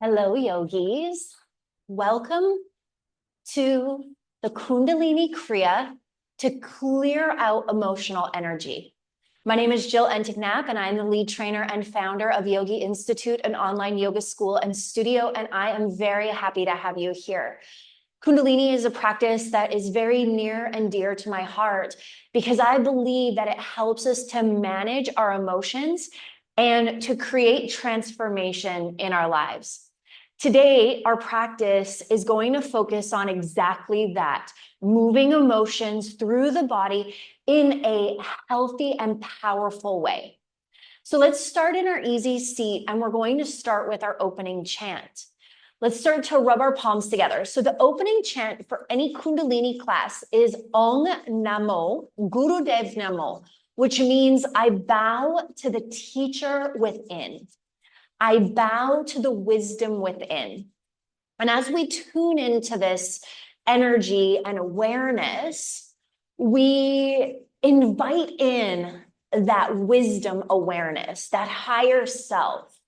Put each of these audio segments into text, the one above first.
Hello, yogis. Welcome to the Kundalini Kriya to clear out emotional energy. My name is Jill Entignac, and I'm the lead trainer and founder of Yogi Institute, an online yoga school and studio, and I am very happy to have you here. Kundalini is a practice that is very near and dear to my heart because I believe that it helps us to manage our emotions and to create transformation in our lives. Today, our practice is going to focus on exactly that, moving emotions through the body in a healthy and powerful way. So let's start in our easy seat, and we're going to start with our opening chant. Let's start to rub our palms together. So the opening chant for any Kundalini class is Ong Namo, Gurudev Namo, which means I bow to the teacher within. I bow to the wisdom within. And as we tune into this energy and awareness, we invite in that wisdom awareness, that higher self,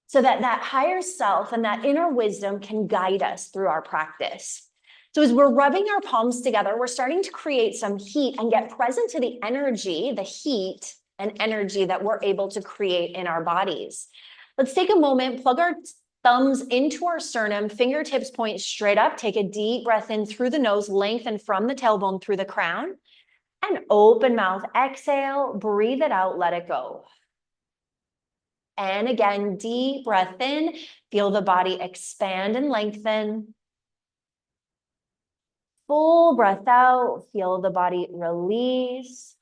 so that that higher self and that inner wisdom can guide us through our practice. So as we're rubbing our palms together, we're starting to create some heat and get present to the energy, the heat and energy that we're able to create in our bodies. Let's take a moment, plug our thumbs into our sternum, fingertips point straight up, take a deep breath in through the nose, lengthen from the tailbone through the crown, and open mouth, exhale, breathe it out, let it go. And again, deep breath in, feel the body expand and lengthen. Full breath out, feel the body release.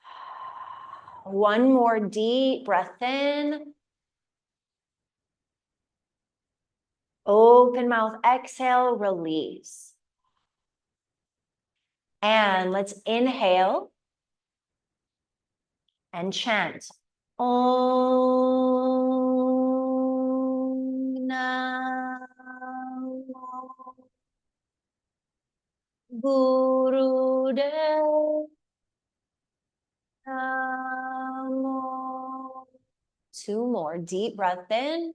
One more deep breath in. Open mouth, exhale, release. And let's inhale and chant. Om Namo Gurudev Namo. Two more. Deep breath in.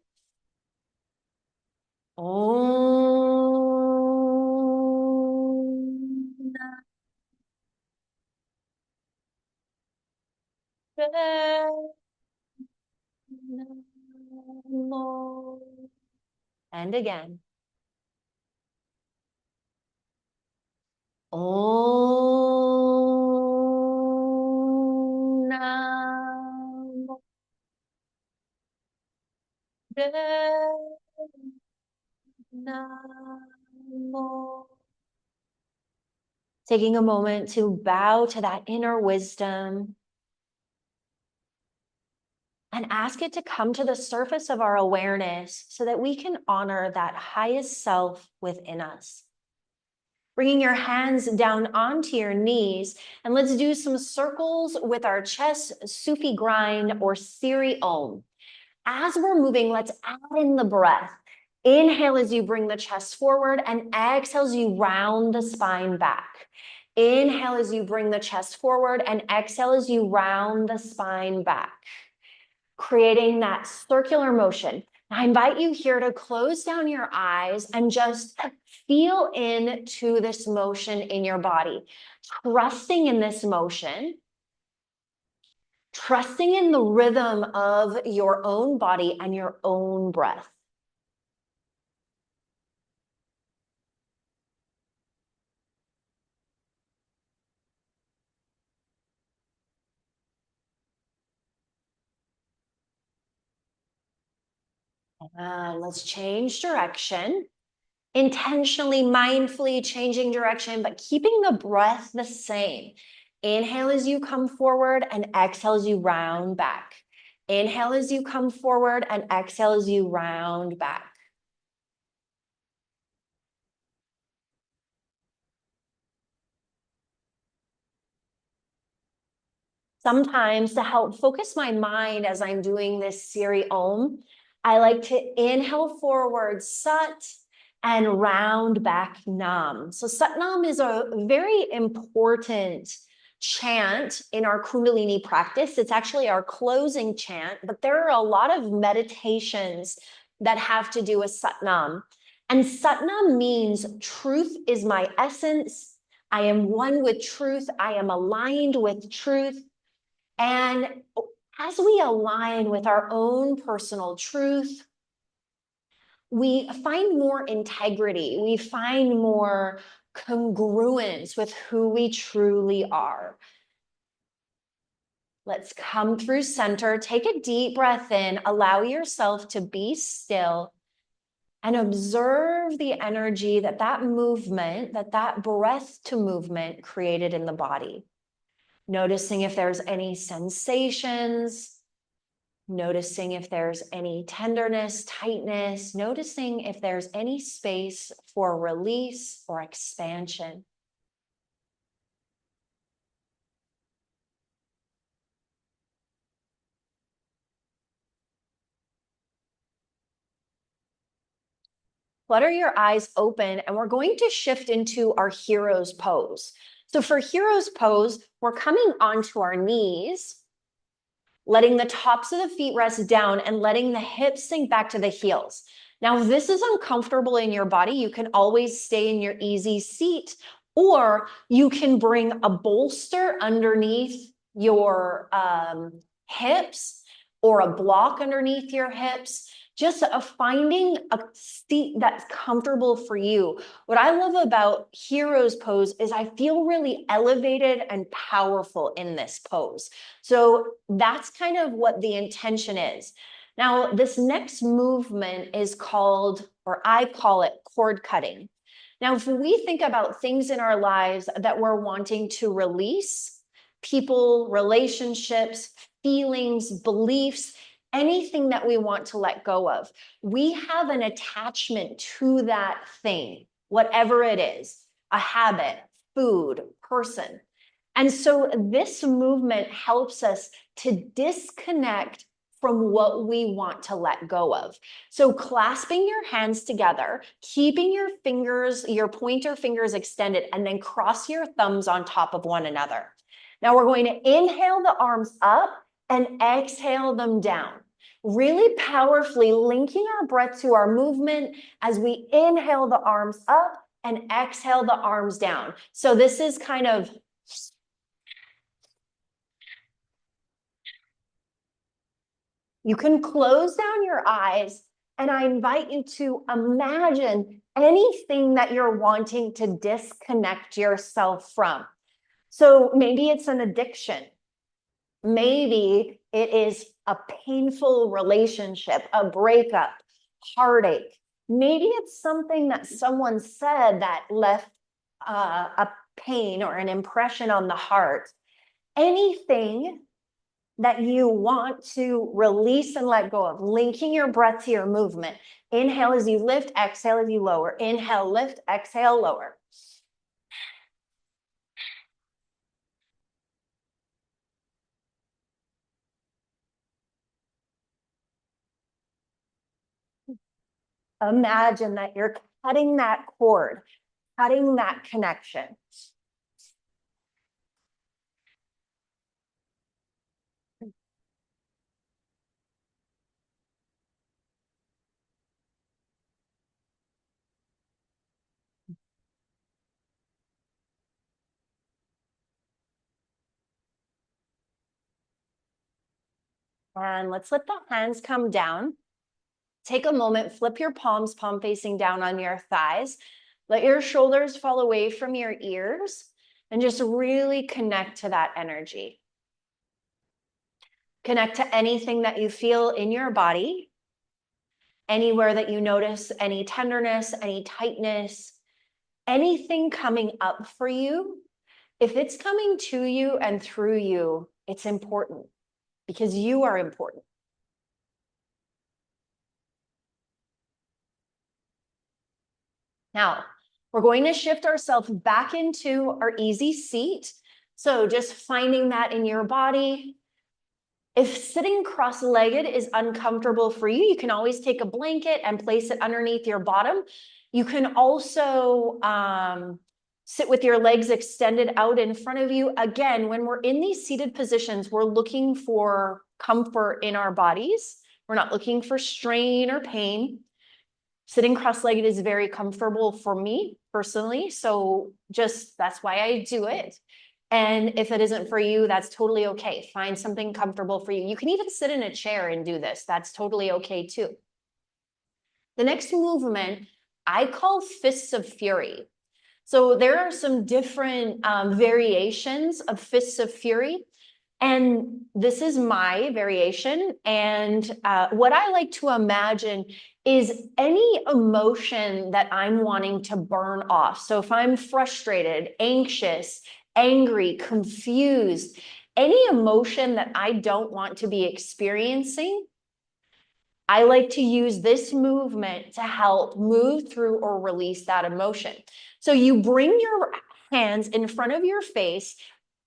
Om Namo. And again. Om Namo. Namo. Taking a moment to bow to that inner wisdom and ask it to come to the surface of our awareness so that we can honor that highest self within us. Bringing your hands down onto your knees, and let's do some circles with our chest, Sufi grind or Siri Om. As we're moving, let's add in the breath. Inhale as you bring the chest forward, and exhale as you round the spine back. Inhale as you bring the chest forward, and exhale as you round the spine back, creating that circular motion. I invite you here to close down your eyes and just feel into this motion in your body, trusting in this motion, trusting in the rhythm of your own body and your own breath. And let's change direction. Intentionally, mindfully changing direction, but keeping the breath the same. Inhale as you come forward and exhale as you round back. Inhale as you come forward and exhale as you round back. Sometimes to help focus my mind as I'm doing this Siri Om, I like to inhale forward, Sat, and round back Nam. So Sat Nam is a very important chant in our Kundalini practice. It's actually our closing chant, but there are a lot of meditations that have to do with Satnam. And Satnam means truth is my essence. I am one with truth. I am aligned with truth. And as we align with our own personal truth, we find more integrity. We find more congruence with who we truly are. Let's come through center. Take a deep breath in. Allow yourself to be still and observe the energy that movement, that breath to movement created in the body. Noticing if there's any sensations, noticing if there's any tenderness, tightness, noticing if there's any space for release or expansion. Flutter your eyes open, and we're going to shift into our hero's pose. So for hero's pose, we're coming onto our knees, letting the tops of the feet rest down and letting the hips sink back to the heels. Now, if this is uncomfortable in your body, you can always stay in your easy seat, or you can bring a bolster underneath your hips or a block underneath your hips. Just finding a seat that's comfortable for you. What I love about hero's pose is I feel really elevated and powerful in this pose. So that's kind of what the intention is. Now, this next movement is called, or I call it, cord cutting. Now, if we think about things in our lives that we're wanting to release, people, relationships, feelings, beliefs, anything that we want to let go of, we have an attachment to that thing, whatever it is, a habit, food, person. And so this movement helps us to disconnect from what we want to let go of. So clasping your hands together, keeping your fingers, your pointer fingers extended, and then cross your thumbs on top of one another. Now we're going to inhale the arms up and exhale them down. Really powerfully linking our breath to our movement as we inhale the arms up and exhale the arms down. So this is kind of, you can close down your eyes, and I invite you to imagine anything that you're wanting to disconnect yourself from. So maybe it's an addiction. Maybe it is a painful relationship, a breakup, heartache. Maybe it's something that someone said that left a pain or an impression on the heart. Anything that you want to release and let go of, linking your breath to your movement. Inhale as you lift, exhale as you lower. Inhale, lift, exhale, lower. Imagine that you're cutting that cord, cutting that connection. And let's let the hands come down. Take a moment, flip your palms, palm facing down on your thighs. Let your shoulders fall away from your ears and just really connect to that energy. Connect to anything that you feel in your body, anywhere that you notice any tenderness, any tightness, anything coming up for you. If it's coming to you and through you, it's important because you are important. Now, we're going to shift ourselves back into our easy seat. So just finding that in your body. If sitting cross-legged is uncomfortable for you, you can always take a blanket and place it underneath your bottom. You can also sit with your legs extended out in front of you. Again, when we're in these seated positions, we're looking for comfort in our bodies, We're not looking for strain or pain. Sitting cross-legged is very comfortable for me personally, so just that's why I do it. And if it isn't for you, that's totally okay. Find something comfortable for you. You can even sit in a chair and do this. That's totally okay too. The next movement I call Fists of Fury. So there are some different variations of Fists of Fury. And this is my variation. And what I like to imagine is any emotion that I'm wanting to burn off. So if I'm frustrated, anxious, angry, confused, any emotion that I don't want to be experiencing, I like to use this movement to help move through or release that emotion. So you bring your hands in front of your face,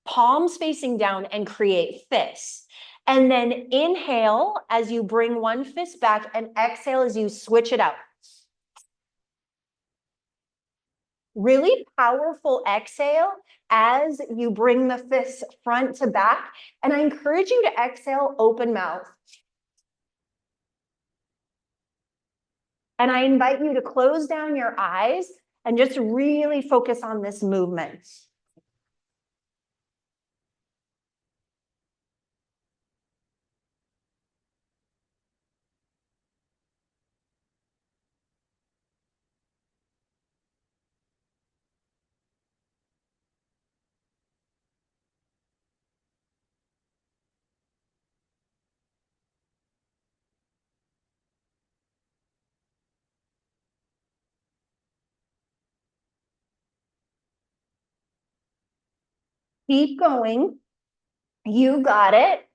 palms facing down, and create fists. And then inhale as you bring one fist back, and exhale as you switch it out. Really powerful exhale as you bring the fists front to back. And I encourage you to exhale open mouth. And I invite you to close down your eyes and just really focus on this movement. Keep going. You got it.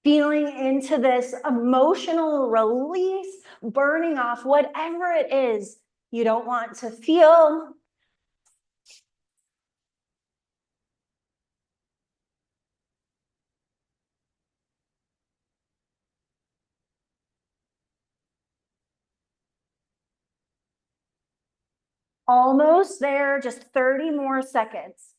Feeling into this emotional release, burning off whatever it is you don't want to feel. Almost there, just 30 more seconds.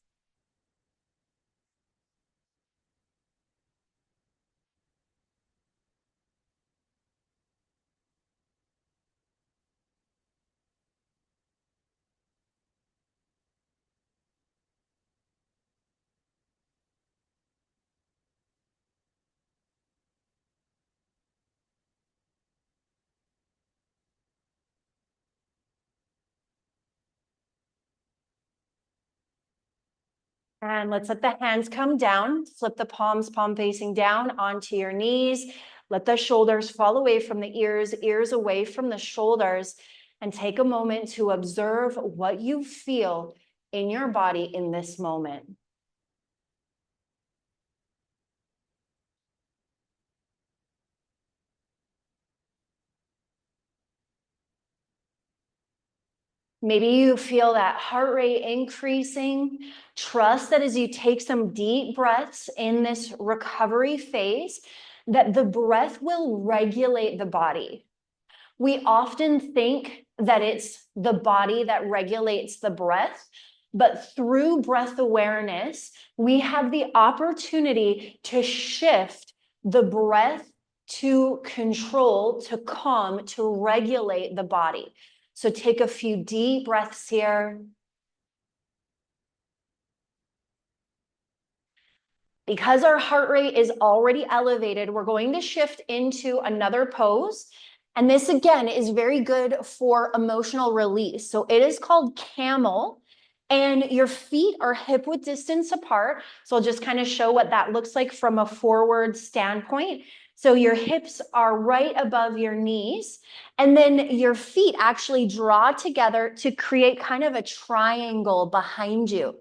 And let's let the hands come down. Flip the palms, palm facing down onto your knees. Let the shoulders fall away from the ears, ears away from the shoulders, and take a moment to observe what you feel in your body in this moment. Maybe you feel that heart rate increasing. Trust that as you take some deep breaths in this recovery phase, that the breath will regulate the body. We often think that it's the body that regulates the breath, but through breath awareness, we have the opportunity to shift the breath to control, to calm, to regulate the body. So take a few deep breaths here. Because our heart rate is already elevated, we're going to shift into another pose. And this again is very good for emotional release. So it is called camel, and your feet are hip width distance apart. So I'll just kind of show what that looks like from a forward standpoint. So your hips are right above your knees, and then your feet actually draw together to create kind of a triangle behind you.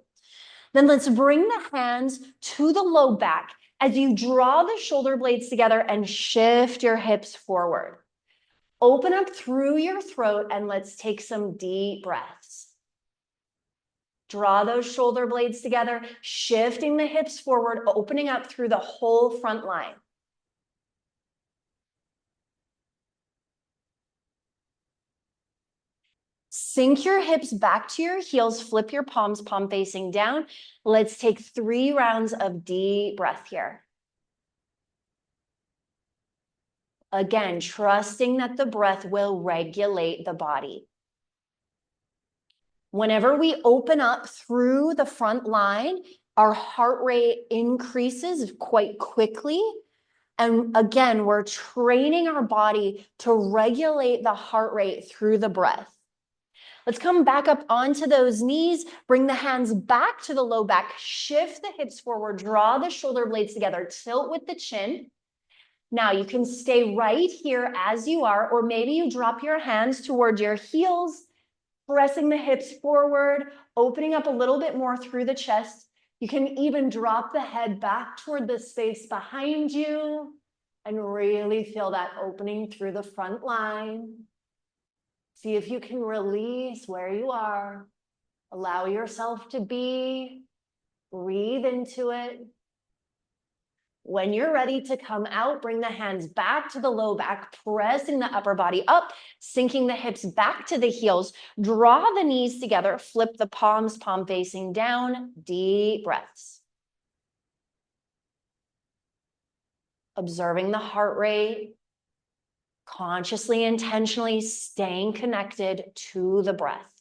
Then let's bring the hands to the low back as you draw the shoulder blades together and shift your hips forward. Open up through your throat and let's take some deep breaths. Draw those shoulder blades together, shifting the hips forward, opening up through the whole front line. Sink your hips back to your heels, flip your palms, palm facing down. Let's take 3 rounds of deep breath here. Again, trusting that the breath will regulate the body. Whenever we open up through the front line, our heart rate increases quite quickly. And again, we're training our body to regulate the heart rate through the breath. Let's come back up onto those knees, bring the hands back to the low back, shift the hips forward, draw the shoulder blades together, tilt with the chin. Now you can stay right here as you are, or maybe you drop your hands toward your heels, pressing the hips forward, opening up a little bit more through the chest. You can even drop the head back toward the space behind you and really feel that opening through the front line. See if you can release where you are. Allow yourself to be. Breathe into it. When you're ready to come out, bring the hands back to the low back, pressing the upper body up, sinking the hips back to the heels. Draw the knees together, flip the palms, palm facing down. Deep breaths. Observing the heart rate, consciously, intentionally staying connected to the breath.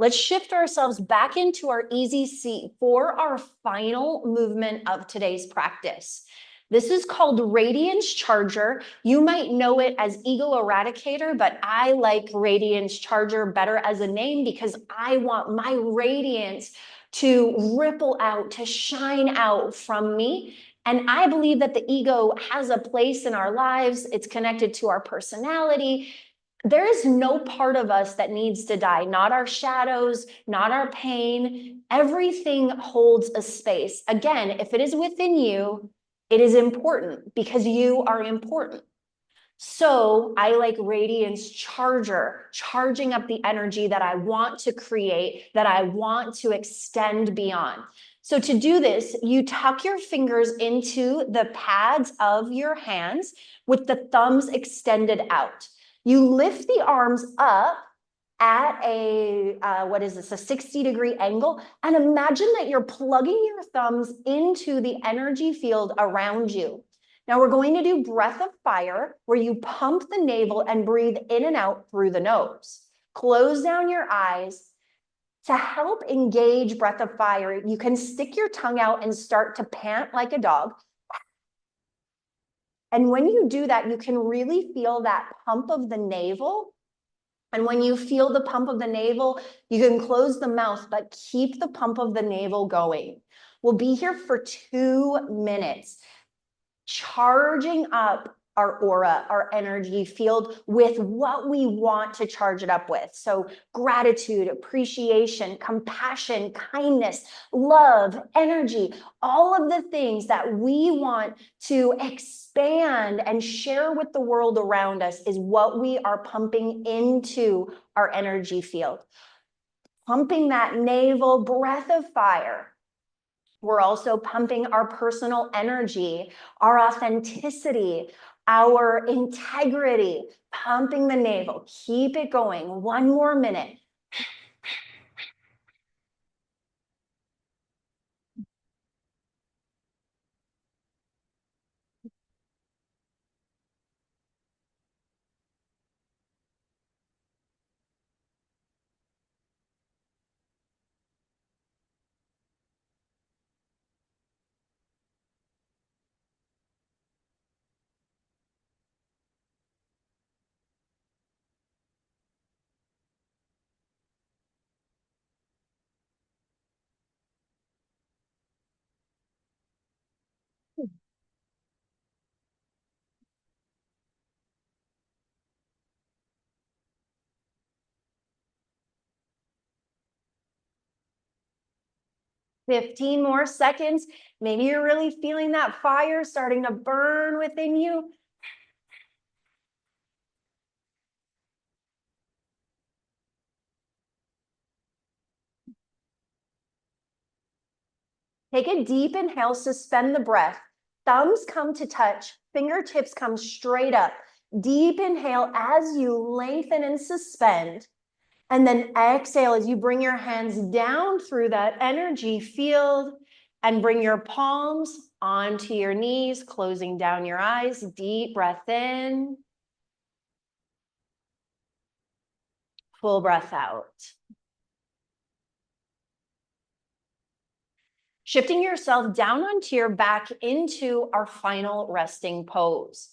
Let's shift ourselves back into our easy seat for our final movement of today's practice. This is called Radiance Charger. You might know it as Ego Eradicator, but I like Radiance Charger better as a name because I want my radiance to ripple out, to shine out from me. And I believe that the ego has a place in our lives. It's connected to our personality. There is no part of us that needs to die, not our shadows, not our pain. Everything holds a space. Again, if it is within you, it is important because you are important. So I like Radiance Charger, charging up the energy that I want to create, that I want to extend beyond. So to do this, you tuck your fingers into the pads of your hands with the thumbs extended out. You lift the arms up at a, what is this, a 60-degree angle, and imagine that you're plugging your thumbs into the energy field around you. Now we're going to do breath of fire, where you pump the navel and breathe in and out through the nose. Close down your eyes. To help engage breath of fire, you can stick your tongue out and start to pant like a dog. And when you do that, you can really feel that pump of the navel. And when you feel the pump of the navel, you can close the mouth, but keep the pump of the navel going. We'll be here for 2 minutes, charging up our aura, our energy field with what we want to charge it up with. So gratitude, appreciation, compassion, kindness, love, energy, all of the things that we want to expand and share with the world around us is what we are pumping into our energy field. Pumping that navel breath of fire. We're also pumping our personal energy, our authenticity, our integrity, pumping the navel. Keep it going. 1 more minute. "15 more seconds. Maybe you're really feeling that fire starting to burn within you. Take a deep inhale, suspend the breath. Thumbs come to touch, fingertips come straight up. Deep inhale as you lengthen and suspend. And then exhale as you bring your hands down through that energy field and bring your palms onto your knees, closing down your eyes. Deep breath in. Full breath out. Shifting yourself down onto your back into our final resting pose.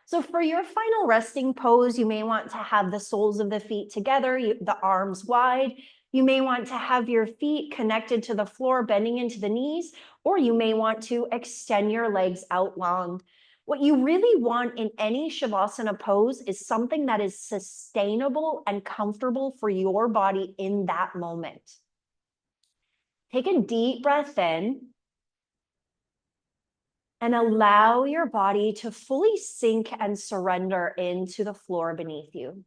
So for your final resting pose, you may want to have the soles of the feet together, the arms wide. You may want to have your feet connected to the floor, bending into the knees, or you may want to extend your legs out long. What you really want in any Shavasana pose is something that is sustainable and comfortable for your body in that moment. Take a deep breath in and allow your body to fully sink and surrender into the floor beneath you.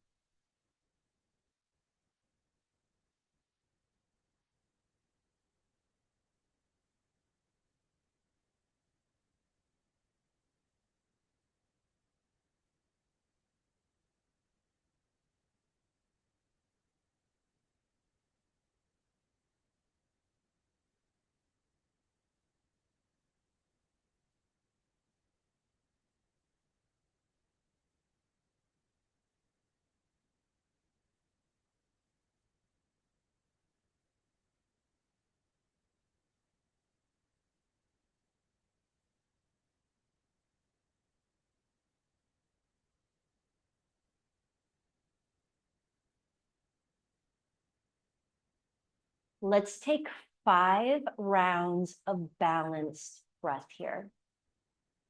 Let's take 5 rounds of balanced breath here.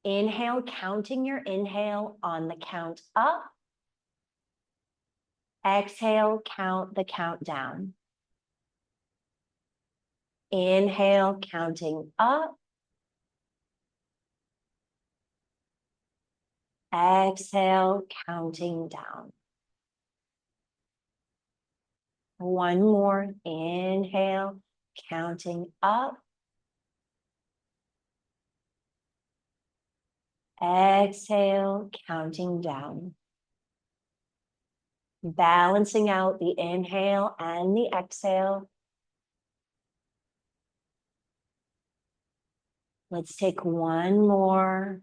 Inhale, counting your inhale on the count up. Exhale, count the count down. Inhale, counting up. Exhale, counting down. One more. Inhale, counting up. Exhale, counting down. Balancing out the inhale and the exhale. Let's take one more.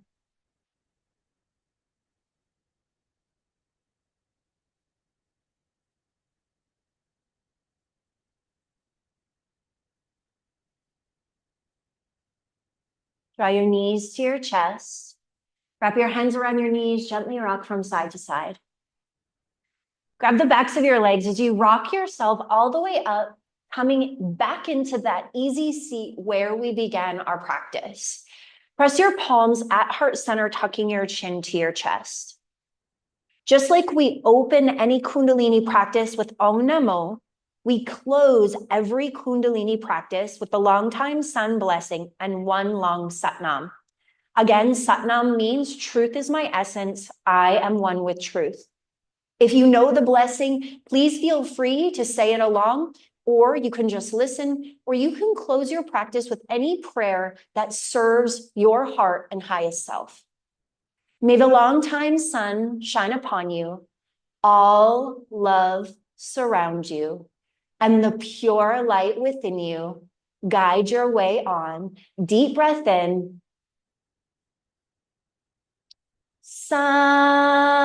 Draw your knees to your chest. Wrap your hands around your knees, gently rock from side to side. Grab the backs of your legs as you rock yourself all the way up, coming back into that easy seat where we began our practice. Press your palms at heart center, tucking your chin to your chest. Just like we open any Kundalini practice with Om Namo, we close every Kundalini practice with the long time sun blessing and one long Satnam. Again, Satnam means truth is my essence. I am one with truth. If you know the blessing, please feel free to say it along, or you can just listen, or you can close your practice with any prayer that serves your heart and highest self. May the long time sun shine upon you, all love surround you, and the pure light within you guide your way on. Deep breath in. Satnam.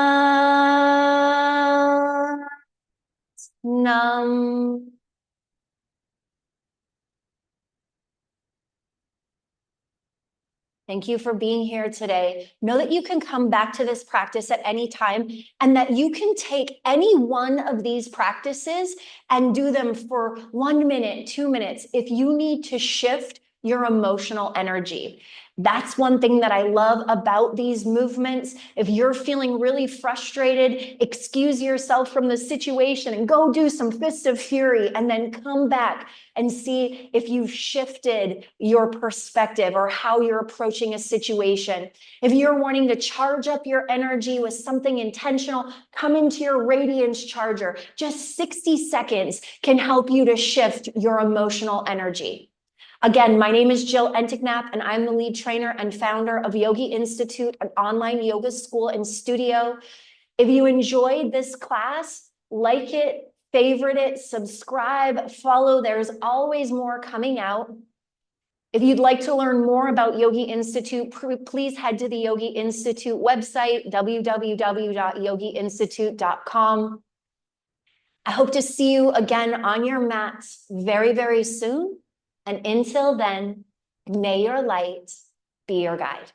Thank you for being here today. Know that you can come back to this practice at any time and that you can take any one of these practices and do them for 1 minute, 2 minutes if you need to shift your emotional energy. That's one thing that I love about these movements. If you're feeling really frustrated, excuse yourself from the situation and go do some fists of fury and then come back and see if you've shifted your perspective or how you're approaching a situation. If you're wanting to charge up your energy with something intentional, come into your radiance charger. Just 60 seconds can help you to shift your emotional energy. Again, my name is Jill Enticknap, and I'm the lead trainer and founder of Yogi Institute, an online yoga school and studio. If you enjoyed this class, like it, favorite it, subscribe, follow. There's always more coming out. If you'd like to learn more about Yogi Institute, please head to the Yogi Institute website, www.yogiinstitute.com. I hope to see you again on your mats very, very soon. And until then, may your light be your guide.